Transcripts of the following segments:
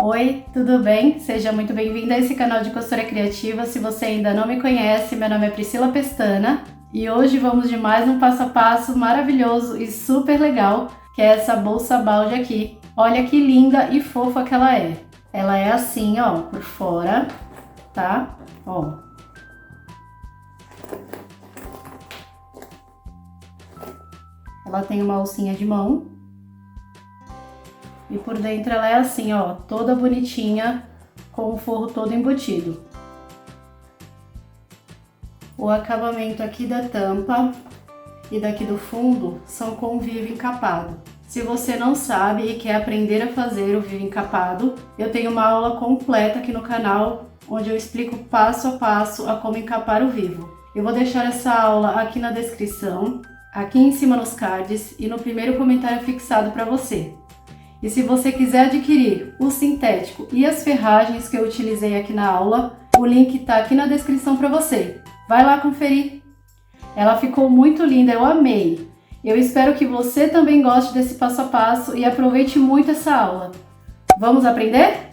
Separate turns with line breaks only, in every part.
Oi, tudo bem? Seja muito bem-vindo a esse canal de costura criativa. Se você ainda não me conhece, meu nome é Priscila Pestana e hoje vamos de mais um passo a passo maravilhoso e super legal, que é essa bolsa balde aqui. Olha que linda e fofa que ela é. Ela é assim, ó, por fora, tá? Ó. Ela tem uma alcinha de mão. E por dentro ela é assim, ó, toda bonitinha, com o forro todo embutido. O acabamento aqui da tampa e daqui do fundo são com vivo encapado. Se você não sabe e quer aprender a fazer o vivo encapado, eu tenho uma aula completa aqui no canal, onde eu explico passo a passo a como encapar o vivo. Eu vou deixar essa aula aqui na descrição, aqui em cima nos cards e no primeiro comentário fixado para você. E se você quiser adquirir o sintético e as ferragens que eu utilizei aqui na aula, o link tá aqui na descrição para você. Vai lá conferir. Ela ficou muito linda, eu amei. Eu espero que você também goste desse passo a passo e aproveite muito essa aula. Vamos aprender?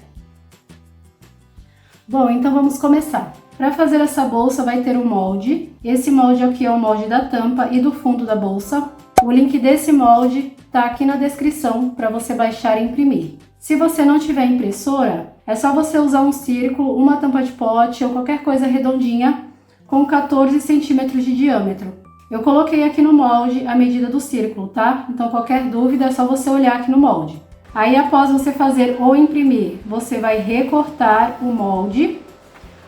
Bom, então vamos começar. Para fazer essa bolsa vai ter um molde. Esse molde aqui é o molde da tampa e do fundo da bolsa. O link desse molde tá aqui na descrição para você baixar e imprimir. Se você não tiver impressora, é só você usar um círculo, uma tampa de pote ou qualquer coisa redondinha com 14 centímetros de diâmetro. Eu coloquei aqui no molde a medida do círculo, tá? Então qualquer dúvida é só você olhar aqui no molde. Aí após você fazer ou imprimir, você vai recortar o molde.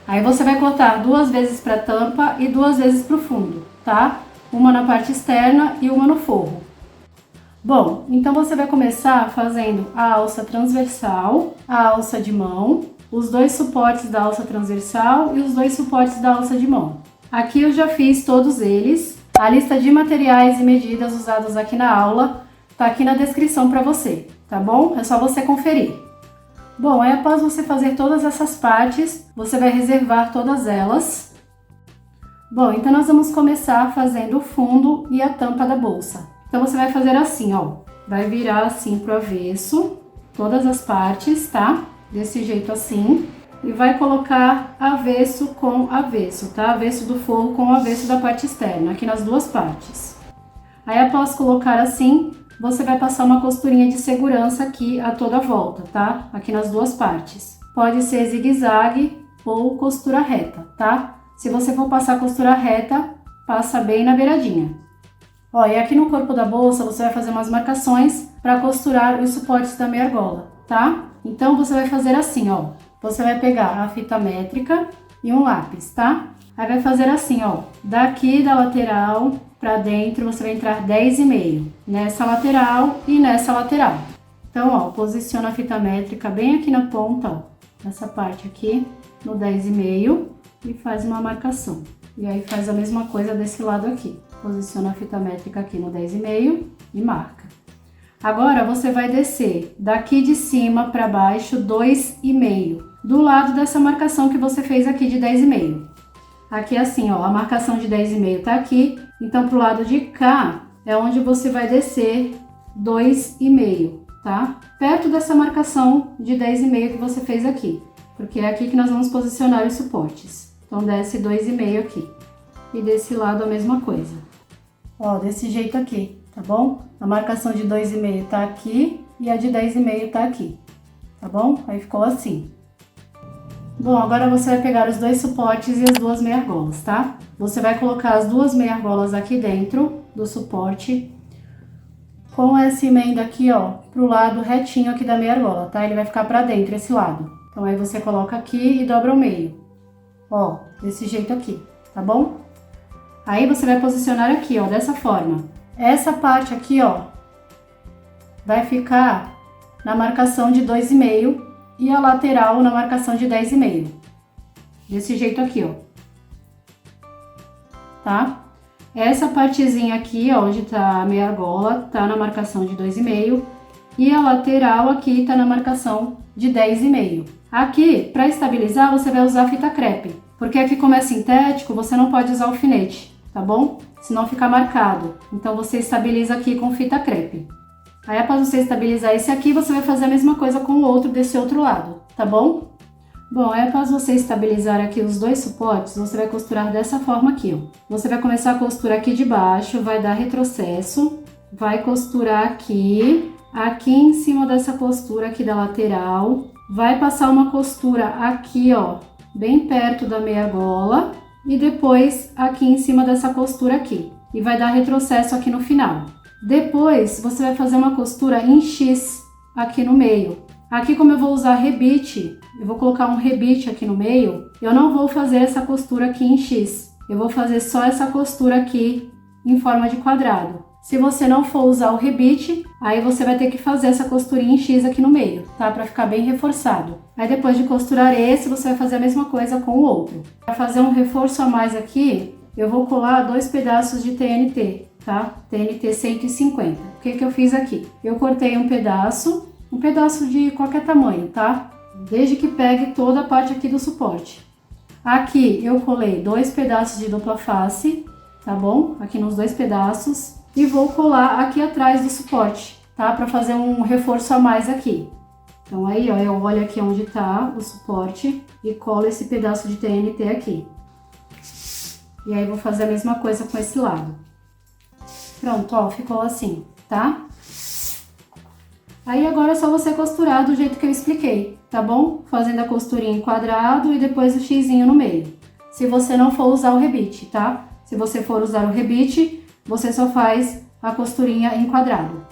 Aí você vai cortar 2 vezes para a tampa e 2 vezes para o fundo, tá? Uma na parte externa e uma no forro. Bom, então você vai começar fazendo a alça transversal, a alça de mão, os 2 suportes da alça transversal e os 2 suportes da alça de mão. Aqui eu já fiz todos eles. A lista de materiais e medidas usados aqui na aula tá aqui na descrição para você, tá bom? É só você conferir. Bom, aí após você fazer todas essas partes, você vai reservar todas elas. Bom, então nós vamos começar fazendo o fundo e a tampa da bolsa. Então você vai fazer assim, ó, vai virar assim pro avesso, todas as partes, tá? Desse jeito assim, e vai colocar avesso com avesso, tá? Avesso do forro com avesso da parte externa, aqui nas duas partes. Aí após colocar assim, você vai passar uma costurinha de segurança aqui a toda volta, tá? Aqui nas duas partes. Pode ser zigue-zague ou costura reta, tá? Se você for passar costura reta, passa bem na beiradinha. Ó, e aqui no corpo da bolsa você vai fazer umas marcações para costurar os suportes da meia argola, tá? Então você vai fazer assim, ó. Você vai pegar a fita métrica e um lápis, tá? Aí vai fazer assim, ó. Daqui da lateral para dentro você vai entrar 10,5 nessa lateral e nessa lateral. Então, ó, posiciona a fita métrica bem aqui na ponta, ó, nessa parte aqui, no 10,5 e faz uma marcação. E aí faz a mesma coisa desse lado aqui. Posiciona a fita métrica aqui no 10,5 e marca. Agora você vai descer daqui de cima para baixo 2,5, do lado dessa marcação que você fez aqui de 10,5. Aqui assim, ó, a marcação de 10,5 tá aqui, então pro lado de cá é onde você vai descer 2,5, tá? Perto dessa marcação de 10,5 que você fez aqui, porque é aqui que nós vamos posicionar os suportes. Então desce 2,5 aqui. E desse lado a mesma coisa. Ó, desse jeito aqui, tá bom? A marcação de 2,5 tá aqui e a de 10,5 tá aqui, tá bom? Aí ficou assim. Bom, agora você vai pegar os 2 suportes e as 2 meia argolas, tá? Você vai colocar as 2 meia argolas aqui dentro do suporte com essa emenda aqui, ó, pro lado retinho aqui da meia argola, tá? Ele vai ficar pra dentro esse lado. Então aí você coloca aqui e dobra ao meio. Ó, desse jeito aqui, tá bom? Aí você vai posicionar aqui, ó, dessa forma. Essa parte aqui, ó, vai ficar na marcação de 2,5 e a lateral na marcação de 10,5. Desse jeito aqui, ó. Tá? Essa partezinha aqui, ó, onde tá a meia argola, tá na marcação de 2,5 e a lateral aqui tá na marcação de 10,5. Aqui, para estabilizar, você vai usar fita crepe, porque aqui como é sintético, você não pode usar alfinete, tá bom? Senão fica marcado. Então você estabiliza aqui com fita crepe. Aí após você estabilizar esse aqui, você vai fazer a mesma coisa com o outro desse outro lado, tá bom? Bom, aí após você estabilizar aqui os dois suportes, você vai costurar dessa forma aqui, ó. Você vai começar a costura aqui de baixo, vai dar retrocesso, vai costurar aqui em cima dessa costura aqui da lateral, vai passar uma costura aqui, ó, bem perto da meia gola e depois aqui em cima dessa costura aqui. E vai dar retrocesso aqui no final. Depois, você vai fazer uma costura em X aqui no meio. Aqui, como eu vou usar rebite, eu vou colocar um rebite aqui no meio, eu não vou fazer essa costura aqui em X. Eu vou fazer só essa costura aqui em forma de quadrado. Se você não for usar o rebite, aí você vai ter que fazer essa costurinha em X aqui no meio, tá? Pra ficar bem reforçado. Aí depois de costurar esse, você vai fazer a mesma coisa com o outro. Para fazer um reforço a mais aqui, eu vou colar 2 pedaços de TNT, tá? TNT 150. O que eu fiz aqui? Eu cortei um pedaço de qualquer tamanho, tá? Desde que pegue toda a parte aqui do suporte. Aqui eu colei 2 pedaços de dupla face, tá bom? Aqui nos 2 pedaços. E vou colar aqui atrás do suporte, tá? Para fazer um reforço a mais aqui. Então aí, ó, eu olho aqui onde tá o suporte e colo esse pedaço de TNT aqui. E aí vou fazer a mesma coisa com esse lado. Pronto, ó, ficou assim, tá? Aí agora é só você costurar do jeito que eu expliquei, tá bom? Fazendo a costurinha em quadrado e depois o xizinho no meio. Se você não for usar o rebite, tá? Se você for usar o rebite, você só faz a costurinha em quadrado.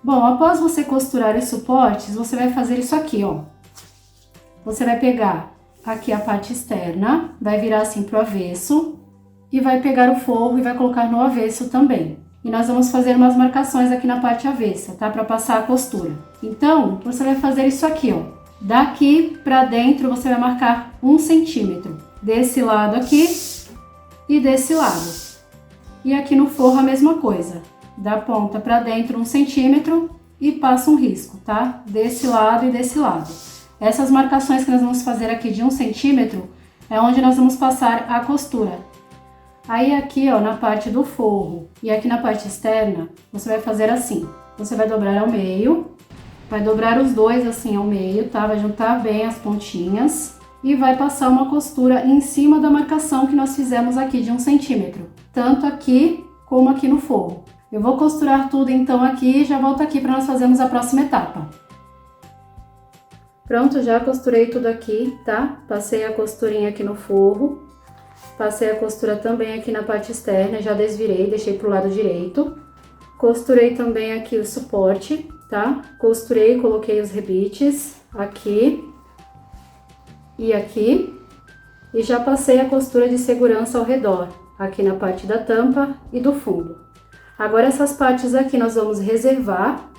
Bom, após você costurar os suportes, você vai fazer isso aqui, ó. Você vai pegar aqui a parte externa, vai virar assim pro avesso e vai pegar o forro e vai colocar no avesso também. E nós vamos fazer umas marcações aqui na parte avessa, tá? Para passar a costura. Então, você vai fazer isso aqui, ó. Daqui pra dentro você vai marcar 1 centímetro. Desse lado aqui e desse lado. E aqui no forro a mesma coisa. Da ponta pra dentro 1 centímetro e passa um risco, tá? Desse lado e desse lado. Essas marcações que nós vamos fazer aqui de 1 centímetro é onde nós vamos passar a costura. Aí aqui, ó, na parte do forro e aqui na parte externa, você vai fazer assim. Você vai dobrar ao meio, vai dobrar os dois assim ao meio, tá? Vai juntar bem as pontinhas e vai passar uma costura em cima da marcação que nós fizemos aqui de 1 centímetro. Tanto aqui como aqui no forro. Eu vou costurar tudo então aqui e já volto aqui para nós fazermos a próxima etapa. Pronto, já costurei tudo aqui, tá? Passei a costurinha aqui no forro. Passei a costura também aqui na parte externa, já desvirei, deixei pro lado direito. Costurei também aqui o suporte, tá? Costurei, coloquei os rebites aqui e aqui. E já passei a costura de segurança ao redor, aqui na parte da tampa e do fundo. Agora essas partes aqui nós vamos reservar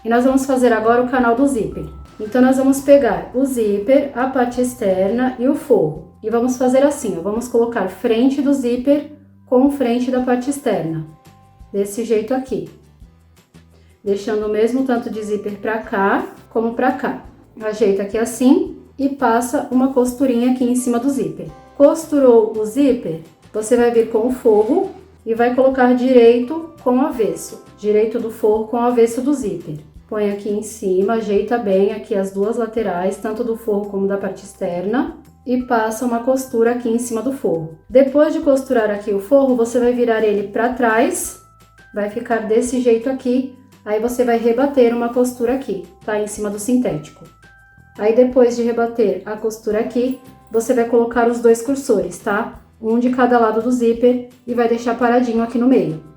e nós vamos fazer agora o canal do zíper. Então nós vamos pegar o zíper, a parte externa e o forro. E vamos fazer assim, ó, vamos colocar frente do zíper com frente da parte externa. Desse jeito aqui. Deixando o mesmo tanto de zíper pra cá como pra cá. Ajeita aqui assim e passa uma costurinha aqui em cima do zíper. Costurou o zíper, você vai vir com o forro e vai colocar direito com o avesso. Direito do forro com o avesso do zíper. Põe aqui em cima, ajeita bem aqui as duas laterais, tanto do forro como da parte externa. E passa uma costura aqui em cima do forro. Depois de costurar aqui o forro, você vai virar ele para trás. Vai ficar desse jeito aqui. Aí você vai rebater uma costura aqui, tá? Em cima do sintético. Aí depois de rebater a costura aqui, você vai colocar os 2 cursores, tá? Um de cada lado do zíper e vai deixar paradinho aqui no meio.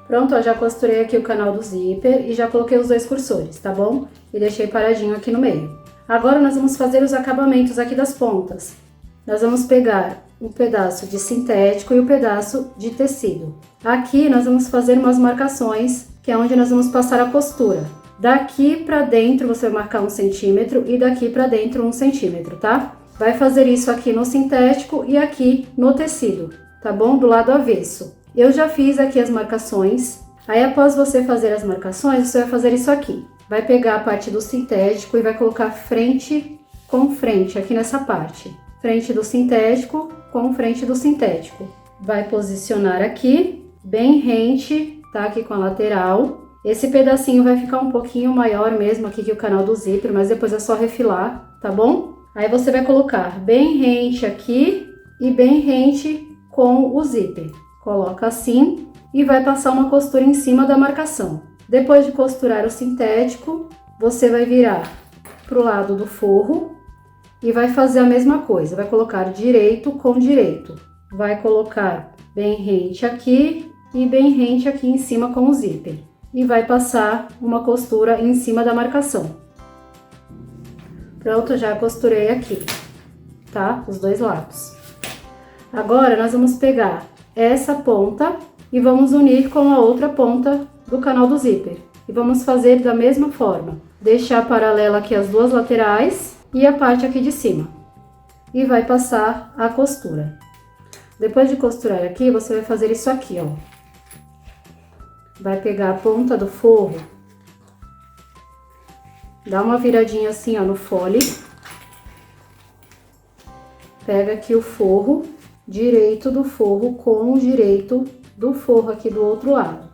Pronto, ó, já costurei aqui o canal do zíper e já coloquei os 2 cursores, tá bom? E deixei paradinho aqui no meio. Agora nós vamos fazer os acabamentos aqui das pontas. Nós vamos pegar um pedaço de sintético e um pedaço de tecido. Aqui nós vamos fazer umas marcações, que é onde nós vamos passar a costura. Daqui para dentro você vai marcar 1 centímetro e daqui para dentro 1 centímetro, tá? Vai fazer isso aqui no sintético e aqui no tecido, tá bom? Do lado avesso. Eu já fiz aqui as marcações. Aí após você fazer as marcações, você vai fazer isso aqui. Vai pegar a parte do sintético e vai colocar frente com frente aqui nessa parte. Frente do sintético com frente do sintético. Vai posicionar aqui, bem rente, tá? Aqui com a lateral. Esse pedacinho vai ficar um pouquinho maior mesmo aqui que o canal do zíper, mas depois é só refilar, tá bom? Aí você vai colocar bem rente aqui e bem rente com o zíper. Coloca assim e vai passar uma costura em cima da marcação. Depois de costurar o sintético, você vai virar pro lado do forro e vai fazer a mesma coisa. Vai colocar direito com direito. Vai colocar bem rente aqui e bem rente aqui em cima com o zíper. E vai passar uma costura em cima da marcação. Pronto, já costurei aqui, tá? Os dois lados. Agora, nós vamos pegar essa ponta e vamos unir com a outra ponta do canal do zíper. E vamos fazer da mesma forma. Deixar paralela aqui as duas laterais e a parte aqui de cima. E vai passar a costura. Depois de costurar aqui, você vai fazer isso aqui, ó. Vai pegar a ponta do forro, dá uma viradinha assim, ó, no fole. Pega aqui o forro, direito do forro com o direito do forro aqui do outro lado.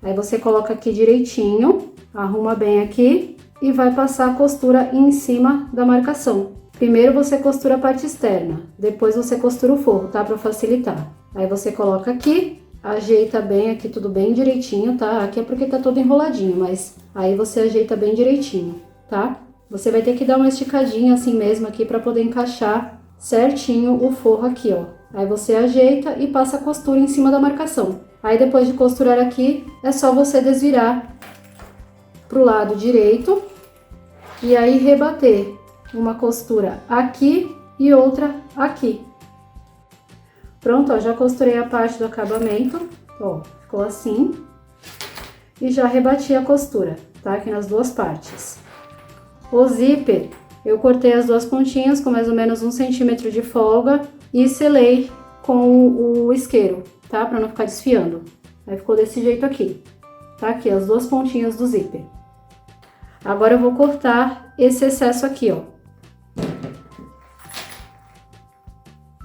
Aí você coloca aqui direitinho, arruma bem aqui e vai passar a costura em cima da marcação. Primeiro você costura a parte externa, depois você costura o forro, tá? Pra facilitar. Aí você coloca aqui. Ajeita bem aqui, tudo bem direitinho, tá? Aqui é porque tá todo enroladinho, mas aí você ajeita bem direitinho, tá? Você vai ter que dar uma esticadinha assim mesmo aqui pra poder encaixar certinho o forro aqui, ó. Aí você ajeita e passa a costura em cima da marcação. Aí depois de costurar aqui, é só você desvirar pro lado direito e aí rebater uma costura aqui e outra aqui. Pronto, ó, já costurei a parte do acabamento, ó, ficou assim. E já rebati a costura, tá? Aqui nas duas partes. O zíper, eu cortei as duas pontinhas com mais ou menos 1 centímetro de folga e selei com o isqueiro, tá? Pra não ficar desfiando. Aí ficou desse jeito aqui, tá? Aqui, as duas pontinhas do zíper. Agora eu vou cortar esse excesso aqui, ó.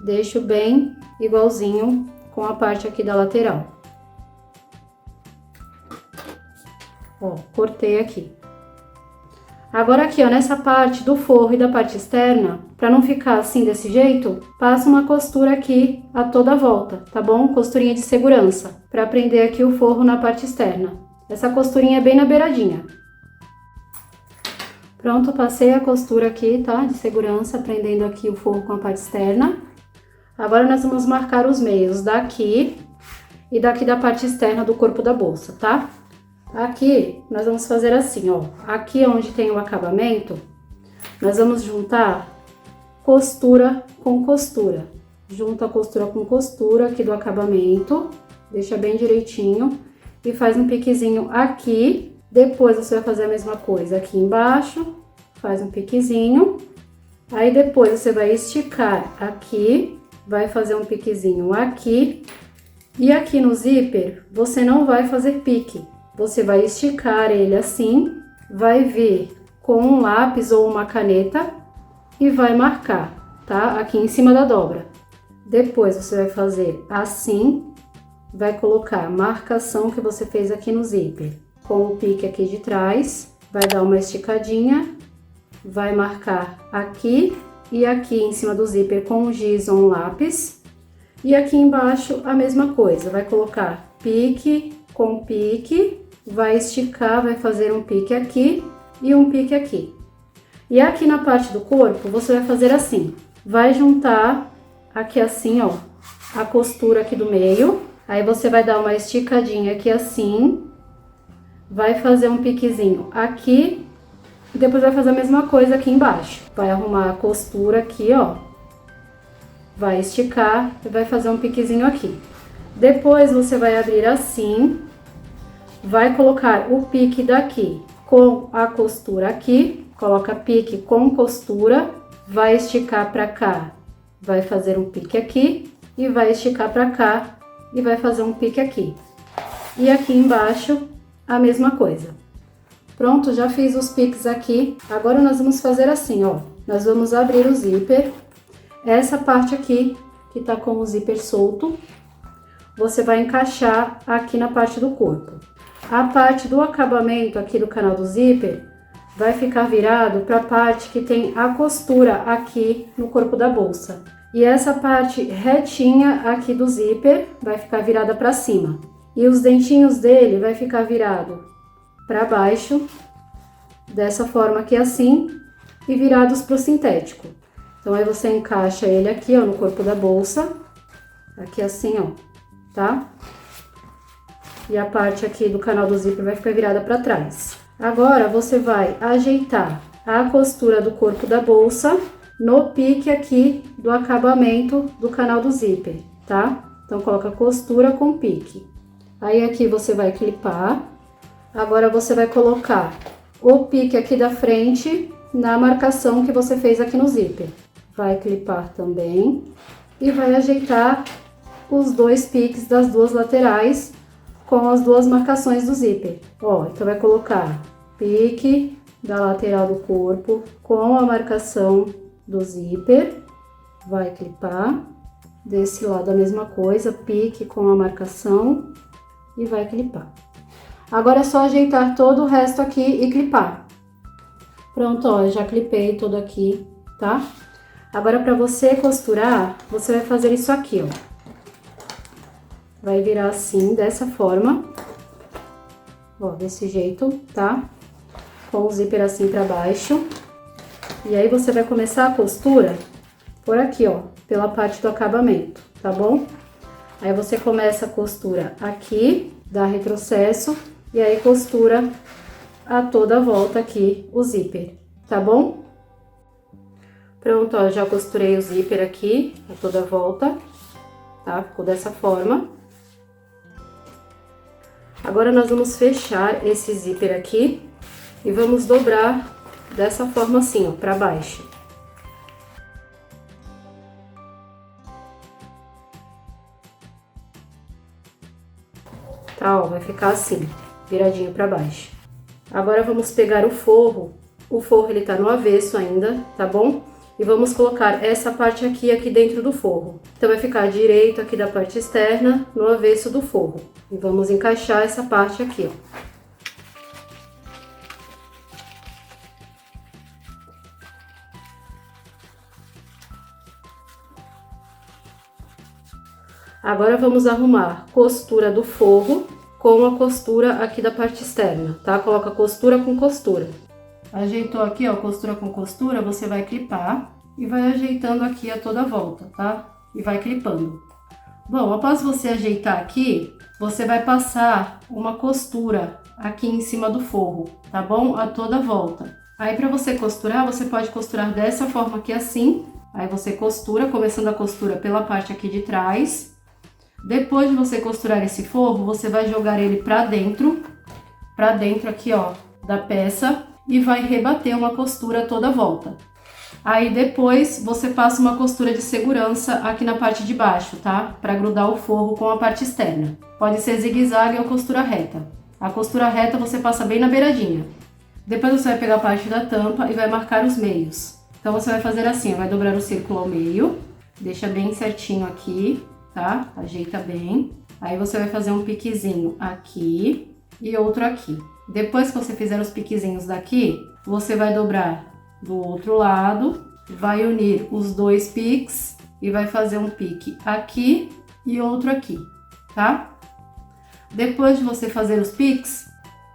Deixo bem igualzinho com a parte aqui da lateral. Ó, cortei aqui. Agora aqui, ó, nessa parte do forro e da parte externa, pra não ficar assim desse jeito, passa uma costura aqui a toda a volta, tá bom? Costurinha de segurança, pra prender aqui o forro na parte externa. Essa costurinha é bem na beiradinha. Pronto, passei a costura aqui, tá? De segurança, prendendo aqui o forro com a parte externa. Agora nós vamos marcar os meios daqui e daqui da parte externa do corpo da bolsa, tá? Aqui nós vamos fazer assim, ó. Aqui onde tem o acabamento, nós vamos juntar costura com costura. Junta costura com costura aqui do acabamento, deixa bem direitinho e faz um piquezinho aqui. Depois você vai fazer a mesma coisa aqui embaixo, faz um piquezinho. Aí depois você vai esticar aqui. Vai fazer um piquezinho aqui e aqui no zíper você não vai fazer pique, você vai esticar ele assim, vai vir com um lápis ou uma caneta e vai marcar, tá? Aqui em cima da dobra. Depois você vai fazer assim, vai colocar a marcação que você fez aqui no zíper com o pique aqui de trás, vai dar uma esticadinha, vai marcar aqui e aqui em cima do zíper com um giz ou um lápis. E aqui embaixo a mesma coisa, vai colocar pique com pique, vai esticar, vai fazer um pique aqui e um pique aqui. E aqui na parte do corpo você vai fazer assim, vai juntar aqui assim, ó, a costura aqui do meio, aí você vai dar uma esticadinha aqui assim, vai fazer um piquezinho aqui. E depois vai fazer a mesma coisa aqui embaixo. Vai arrumar a costura aqui, ó. vai esticar e vai fazer um piquezinho aqui. Depois você vai abrir assim, vai colocar o pique daqui com a costura aqui, coloca pique com costura, vai esticar pra cá, vai fazer um pique aqui e vai esticar pra cá e vai fazer um pique aqui. E aqui embaixo a mesma coisa. Pronto, já fiz os piques aqui. Agora nós vamos fazer assim, ó. Nós vamos abrir o zíper. Essa parte aqui, que tá com o zíper solto, você vai encaixar aqui na parte do corpo. A parte do acabamento aqui do canal do zíper vai ficar virado para a parte que tem a costura aqui no corpo da bolsa. E essa parte retinha aqui do zíper vai ficar virada para cima. E os dentinhos dele vai ficar virado para baixo, dessa forma aqui assim, e virados para o sintético. Então aí você encaixa ele aqui, ó, no corpo da bolsa, aqui assim, ó, tá? E a parte aqui do canal do zíper vai ficar virada para trás. Agora você vai ajeitar a costura do corpo da bolsa no pique aqui do acabamento do canal do zíper, tá? Então coloca costura com pique. Aí aqui você vai clipar. Agora você vai colocar o pique aqui da frente na marcação que você fez aqui no zíper. Vai clipar também e vai ajeitar os dois piques das duas laterais com as duas marcações do zíper. Ó, então vai colocar pique da lateral do corpo com a marcação do zíper, vai clipar. Desse lado a mesma coisa, pique com a marcação e vai clipar. Agora é só ajeitar todo o resto aqui e clipar. Pronto, ó, eu já clipei todo aqui, tá? Agora para você costurar, você vai fazer isso aqui, ó. Vai virar assim, dessa forma. Ó, desse jeito, tá? Com o zíper assim pra baixo. E aí você vai começar a costura por aqui, ó, pela parte do acabamento, tá bom? Aí você começa a costura aqui, dá retrocesso, e aí costura a toda a volta aqui o zíper, tá bom? Pronto, ó, já costurei o zíper aqui, a toda a volta, tá? Ficou dessa forma. Agora nós vamos fechar esse zíper aqui e vamos dobrar dessa forma assim, ó, pra baixo. Tá, ó, vai ficar assim, viradinho pra baixo. Agora vamos pegar o forro ele tá no avesso ainda, tá bom? E vamos colocar essa parte aqui dentro do forro. Então vai ficar direito aqui da parte externa, no avesso do forro. E vamos encaixar essa parte aqui, ó. Agora vamos arrumar costura do forro com a costura aqui da parte externa, tá? Coloca costura com costura. Ajeitou aqui, ó, costura com costura, você vai clipar e vai ajeitando aqui a toda volta, tá? E vai clipando. Bom, após você ajeitar aqui, você vai passar uma costura aqui em cima do forro, tá bom? A toda volta. Aí pra você costurar, você pode costurar dessa forma aqui assim. Aí você costura, começando a costura pela parte aqui de trás. Depois de você costurar esse forro, você vai jogar ele pra dentro aqui, ó, da peça e vai rebater uma costura toda a volta. Aí depois você passa uma costura de segurança aqui na parte de baixo, tá? Pra grudar o forro com a parte externa. Pode ser zigue-zague ou costura reta. A costura reta você passa bem na beiradinha. Depois você vai pegar a parte da tampa e vai marcar os meios. Então você vai fazer assim, vai dobrar o círculo ao meio, deixa bem certinho aqui, tá? Ajeita bem. Aí você vai fazer um piquezinho aqui e outro aqui. Depois que você fizer os piquezinhos daqui, você vai dobrar do outro lado, vai unir os dois piques e vai fazer um pique aqui e outro aqui, tá? Depois de você fazer os piques,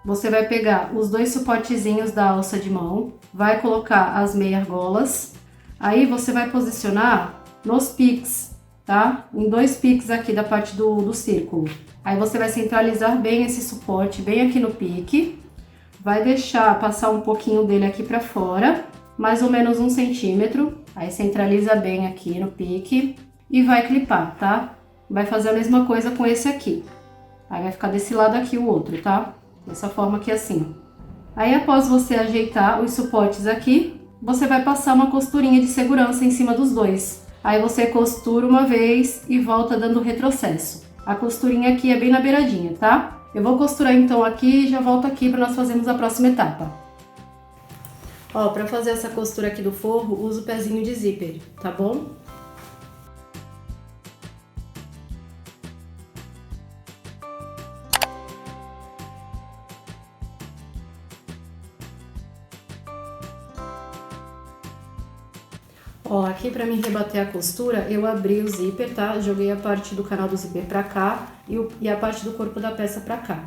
você vai pegar os dois suportezinhos da alça de mão, vai colocar as meia argolas, aí você vai posicionar nos piques, tá? Em dois piques aqui da parte do círculo. Aí você vai centralizar bem esse suporte, bem aqui no pique, vai deixar passar um pouquinho dele aqui pra fora, mais ou menos 1 centímetro, aí centraliza bem aqui no pique, e vai clipar, tá? Vai fazer a mesma coisa com esse aqui. Aí vai ficar desse lado aqui o outro, tá? Dessa forma aqui assim. Aí após você ajeitar os suportes aqui, você vai passar uma costurinha de segurança em cima dos dois. Aí você costura uma vez e volta dando retrocesso. A costurinha aqui é bem na beiradinha, tá? Eu vou costurar então aqui e já volto aqui para nós fazermos a próxima etapa. Ó, para fazer essa costura aqui do forro, uso o pezinho de zíper, tá bom? Ó, aqui pra mim rebater a costura, eu abri o zíper, tá? Joguei a parte do canal do zíper pra cá e a parte do corpo da peça pra cá.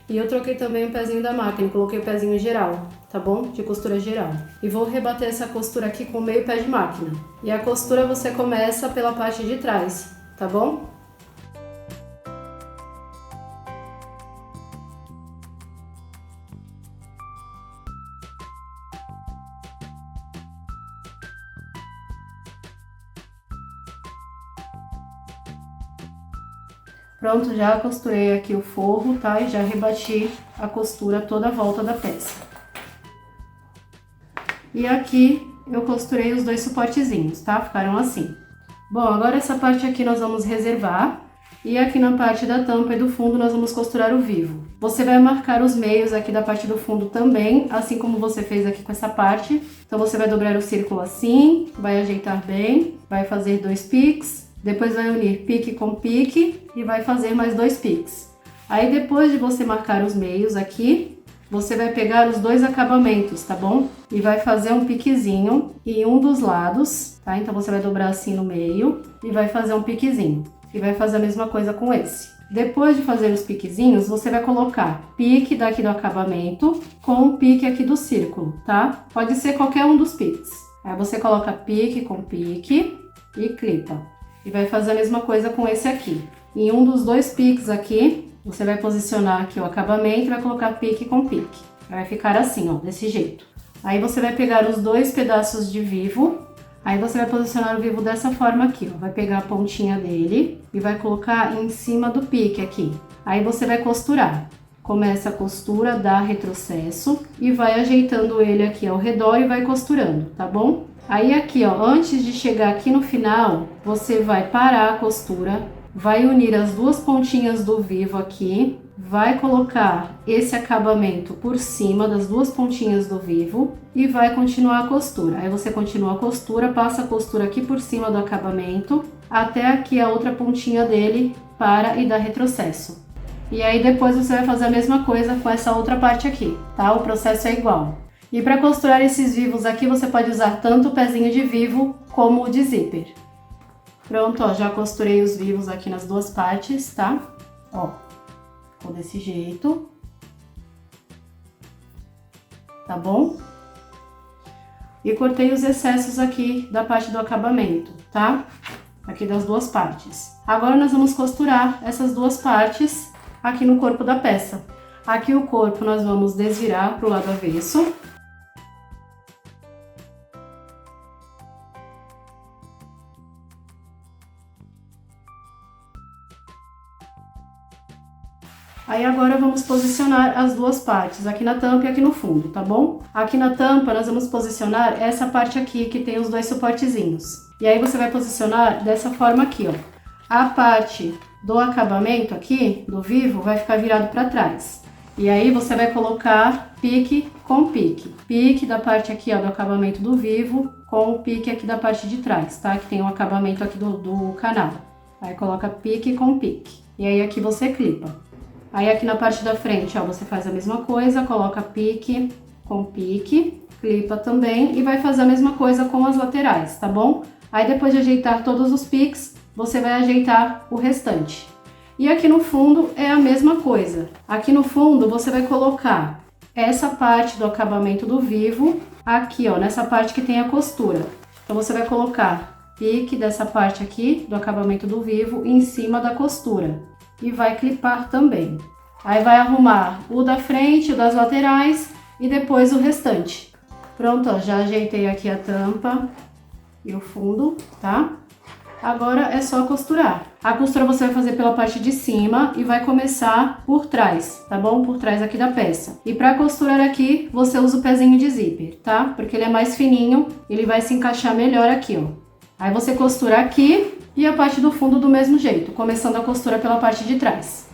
E eu troquei também o pezinho da máquina, coloquei o pezinho geral, tá bom? De costura geral. E vou rebater essa costura aqui com meio pé de máquina. E a costura você começa pela parte de trás, tá bom? Pronto, já costurei aqui o forro, tá? E já rebati a costura toda a volta da peça. E aqui eu costurei os dois suportezinhos, tá? Ficaram assim. Bom, agora essa parte aqui nós vamos reservar. E aqui na parte da tampa e do fundo nós vamos costurar o vivo. Você vai marcar os meios aqui da parte do fundo também, assim como você fez aqui com essa parte. Então você vai dobrar o círculo assim, vai ajeitar bem, vai fazer 2 piques. Depois vai unir pique com pique e vai fazer mais 2 piques. Aí depois de você marcar os meios aqui, você vai pegar os dois acabamentos, tá bom? E vai fazer um piquezinho em um dos lados, tá? Então você vai dobrar assim no meio e vai fazer um piquezinho. E vai fazer a mesma coisa com esse. Depois de fazer os piquezinhos, você vai colocar pique daqui do acabamento com o pique aqui do círculo, tá? Pode ser qualquer um dos piques. Aí você coloca pique com pique e clipa. E vai fazer a mesma coisa com esse aqui. Em um dos dois piques aqui, você vai posicionar aqui o acabamento e vai colocar pique com pique. Vai ficar assim, ó, desse jeito. Aí você vai pegar os dois pedaços de vivo, aí você vai posicionar o vivo dessa forma aqui, ó. Vai pegar a pontinha dele e vai colocar em cima do pique aqui. Aí você vai costurar. Começa a costura, dá retrocesso e vai ajeitando ele aqui ao redor e vai costurando, tá bom? Aí aqui, ó, antes de chegar aqui no final, você vai parar a costura, vai unir as duas pontinhas do vivo aqui, vai colocar esse acabamento por cima das duas pontinhas do vivo e vai continuar a costura. Aí você continua a costura, passa a costura aqui por cima do acabamento, até aqui a outra pontinha dele, para e dá retrocesso. E aí depois você vai fazer a mesma coisa com essa outra parte aqui, tá? O processo é igual. E para costurar esses vivos aqui, você pode usar tanto o pezinho de vivo como o de zíper. Pronto, ó, já costurei os vivos aqui nas duas partes, tá? Ó, ficou desse jeito. Tá bom? E cortei os excessos aqui da parte do acabamento, tá? Aqui das duas partes. Agora nós vamos costurar essas duas partes aqui no corpo da peça. Aqui o corpo nós vamos desvirar para o lado avesso. Aí agora vamos posicionar as duas partes, aqui na tampa e aqui no fundo, tá bom? Aqui na tampa nós vamos posicionar essa parte aqui que tem os dois suportezinhos. E aí você vai posicionar dessa forma aqui, ó. A parte do acabamento aqui, do vivo, vai ficar virado para trás. E aí você vai colocar pique com pique. Pique da parte aqui, ó, do acabamento do vivo com o pique aqui da parte de trás, tá? Que tem o acabamento aqui do canal. Aí coloca pique com pique. E aí aqui você clipa. Aí aqui na parte da frente, ó, você faz a mesma coisa, coloca pique com pique, clipa também e vai fazer a mesma coisa com as laterais, tá bom? Aí depois de ajeitar todos os piques, você vai ajeitar o restante. E aqui no fundo é a mesma coisa. Aqui no fundo você vai colocar essa parte do acabamento do vivo aqui, ó, nessa parte que tem a costura. Então você vai colocar pique dessa parte aqui do acabamento do vivo em cima da costura. E vai clipar também. Aí vai arrumar o da frente, o das laterais e depois o restante. Pronto, ó, já ajeitei aqui a tampa e o fundo, tá? Agora é só costurar. A costura você vai fazer pela parte de cima e vai começar por trás, tá bom? Por trás aqui da peça. E para costurar aqui, você usa o pezinho de zíper, tá? Porque ele é mais fininho, ele vai se encaixar melhor aqui, ó. Aí você costura aqui e a parte do fundo do mesmo jeito, começando a costura pela parte de trás.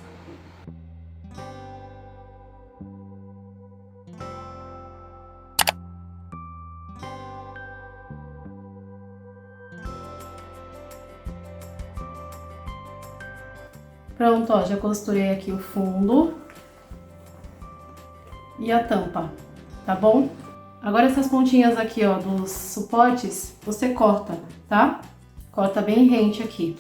Pronto, ó, já costurei aqui o fundo e a tampa, tá bom? Agora essas pontinhas aqui, ó, dos suportes, você corta, tá? Corta bem rente aqui.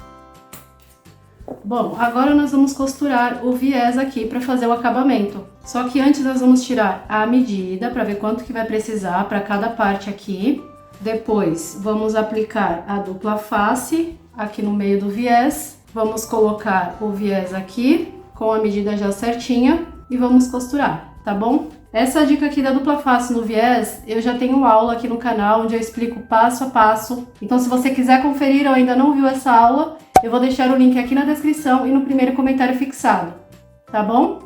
Bom, agora nós vamos costurar o viés aqui para fazer o acabamento. Só que antes nós vamos tirar a medida para ver quanto que vai precisar para cada parte aqui. Depois vamos aplicar a dupla face aqui no meio do viés. Vamos colocar o viés aqui com a medida já certinha e vamos costurar, tá bom? Essa dica aqui da dupla face no viés, eu já tenho aula aqui no canal onde eu explico passo a passo. Então se você quiser conferir ou ainda não viu essa aula, eu vou deixar o link aqui na descrição e no primeiro comentário fixado, tá bom?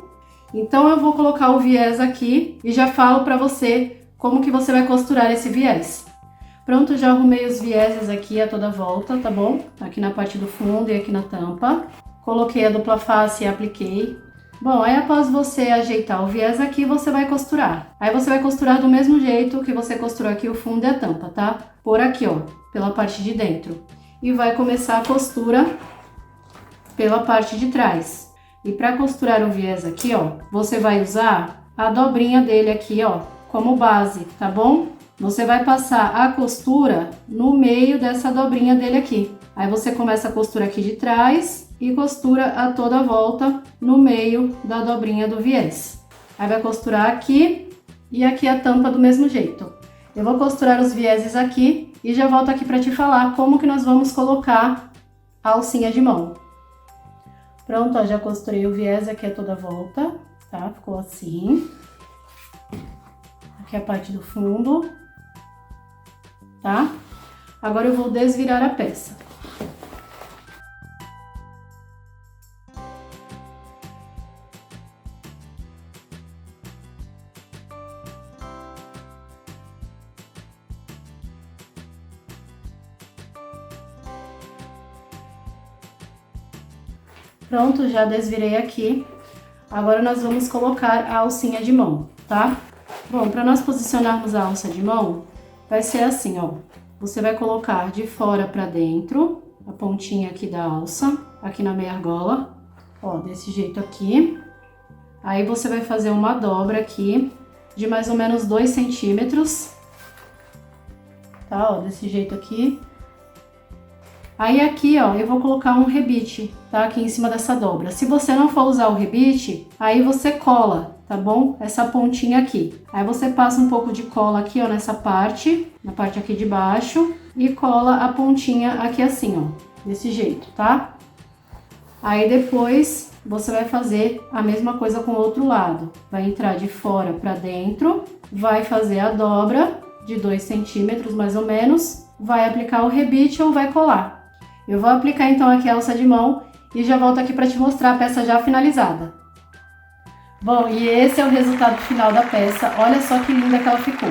Então eu vou colocar o viés aqui e já falo pra você como que você vai costurar esse viés. Pronto, já arrumei os vieses aqui a toda volta, tá bom? Aqui na parte do fundo e aqui na tampa. Coloquei a dupla face e apliquei. Bom, aí após você ajeitar o viés aqui, você vai costurar. Aí você vai costurar do mesmo jeito que você costurou aqui o fundo e a tampa, tá? Por aqui, ó, pela parte de dentro. E vai começar a costura pela parte de trás. E para costurar o viés aqui, ó, você vai usar a dobrinha dele aqui, ó, como base, tá bom? Você vai passar a costura no meio dessa dobrinha dele aqui. Aí você começa a costura aqui de trás e costura a toda volta no meio da dobrinha do viés. Aí vai costurar aqui e aqui a tampa do mesmo jeito. Eu vou costurar os vieses aqui e já volto aqui para te falar como que nós vamos colocar a alcinha de mão. Pronto, ó, já costurei o viés aqui a toda volta, tá? Ficou assim. Aqui a parte do fundo. Tá? Agora eu vou desvirar a peça. Pronto, já desvirei aqui. Agora nós vamos colocar a alcinha de mão, tá? Bom, para nós posicionarmos a alça de mão, vai ser assim, ó. Você vai colocar de fora para dentro, a pontinha aqui da alça, aqui na meia argola, ó, desse jeito aqui. Aí você vai fazer uma dobra aqui de mais ou menos 2 centímetros, tá? Ó, desse jeito aqui. Aí aqui, ó, eu vou colocar um rebite, tá? Aqui em cima dessa dobra. Se você não for usar o rebite, aí você cola, tá bom? Essa pontinha aqui. Aí você passa um pouco de cola aqui, ó, nessa parte, na parte aqui de baixo, e cola a pontinha aqui assim, ó, desse jeito, tá? Aí depois você vai fazer a mesma coisa com o outro lado. Vai entrar de fora pra dentro, vai fazer a dobra de 2 centímetros mais ou menos, vai aplicar o rebite ou vai colar. Eu vou aplicar então aqui a alça de mão e já volto aqui para te mostrar a peça já finalizada. Bom, e esse é o resultado final da peça. Olha só que linda que ela ficou.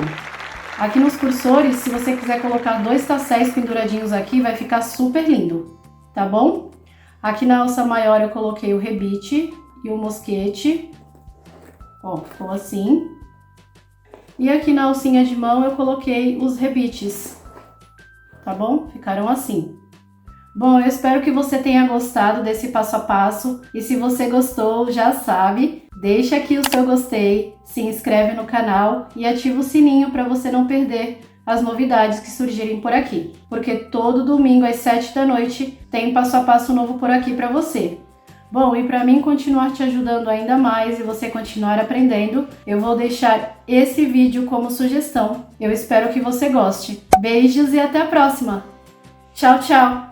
Aqui nos cursores, se você quiser colocar 2 tasséis penduradinhos aqui, vai ficar super lindo, tá bom? Aqui na alça maior eu coloquei o rebite e o mosquete. Ó, ficou assim. E aqui na alcinha de mão eu coloquei os rebites, tá bom? Ficaram assim. Bom, eu espero que você tenha gostado desse passo a passo e se você gostou, já sabe, deixa aqui o seu gostei, se inscreve no canal e ativa o sininho para você não perder as novidades que surgirem por aqui, porque todo domingo às 7 da noite tem passo a passo novo por aqui para você. Bom, e para mim continuar te ajudando ainda mais e você continuar aprendendo, eu vou deixar esse vídeo como sugestão. Eu espero que você goste. Beijos e até a próxima! Tchau, tchau!